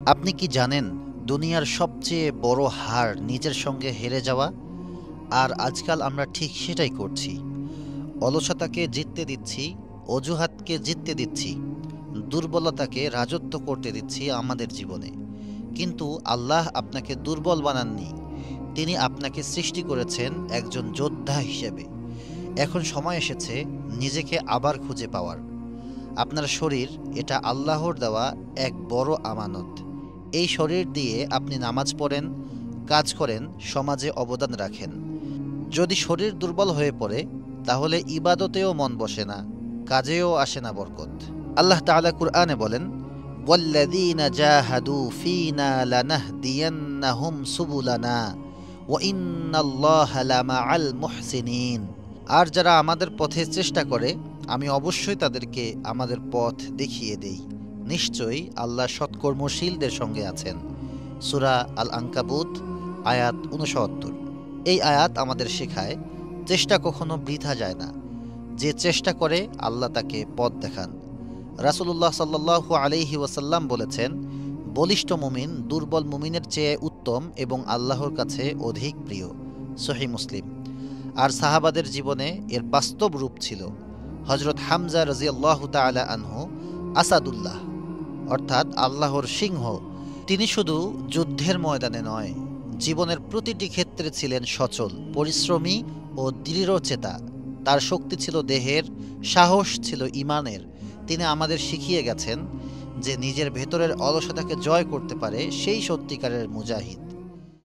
আপনি কি জানেন দুনিয়ার সবচেয়ে বড় হার নিজের সঙ্গে হেরে যাওয়া? আর আজকাল আমরা ঠিক সেটাই করছি। অলসতাকে জিততে দিচ্ছি, অজুহাতকে জিততে দিচ্ছি, দুর্বলতাকে রাজত্ব করতে দিচ্ছি আমাদের জীবনে। কিন্তু আল্লাহ আপনাকে দুর্বল বানাননি। তিনি আপনাকে সৃষ্টি করেছেন একজন যোদ্ধা হিসেবে। এখন সময় এসেছে নিজেকে আবার খুঁজে পাওয়ার। আপনার শরীর এটা আল্লাহর দেওয়া এক বড় আমানত। এই শরীর দিয়ে আপনি নামাজ পড়েন, কাজ করেন, সমাজে অবদান রাখেন। যদি শরীর দুর্বল হয়ে পড়ে তাহলে ইবাদতেও মন বসে না, কাজেও আসে না বরকত। আল্লাহ তাআলা কুরআনে বলেন, ওয়াল্লাযীনা জাহাদু ফীনা লানাহদিয়ান্নাহুম সুবুলানা ওয়া ইন্নাল্লাহা লামাআল মুহসিনিন। আর যারা আমাদের পথে চেষ্টা করে আমি অবশ্যই তাদেরকে আমাদের পথ দেখিয়ে দেই। নিশ্চয়ই আল্লাহ সৎকর্মশীলদের সঙ্গে আছেন। সূরা আল আনকাবুত আয়াত ৬৯। এই আয়াত আমাদের শেখায় চেষ্টা কখনো বৃথা যায় না। যে চেষ্টা করে আল্লাহ তাকে পথ দেখান। রাসূলুল্লাহ সাল্লাল্লাহু আলাইহি ওয়াসাল্লাম বলেছেন, বলিষ্ঠ মুমিন দুর্বল মুমিনের চেয়ে উত্তম এবং আল্লাহর কাছে অধিক প্রিয়। সহিহ মুসলিম। আর সাহাবাদের জীবনে এর বাস্তব রূপ ছিল। হযরত হামজা রাদিয়াল্লাহু তাআলা আনহু আসাদুল্লাহ, অর্থাৎ আল্লাহর সিংহ। তিনি শুধু যুদ্ধের ময়দানে নয়, জীবনের প্রতিটি ক্ষেত্রে ছিলেন সচল, পরিশ্রমী ও দৃঢ়চেতা। তার শক্তি ছিল দেহের, সাহস ছিল ঈমানের। তিনি আমাদের শিখিয়ে গেছেন যে নিজের ভেতরের অলসতাকে জয় করতে পারে সেই সত্যিকারের মুজাহিদ।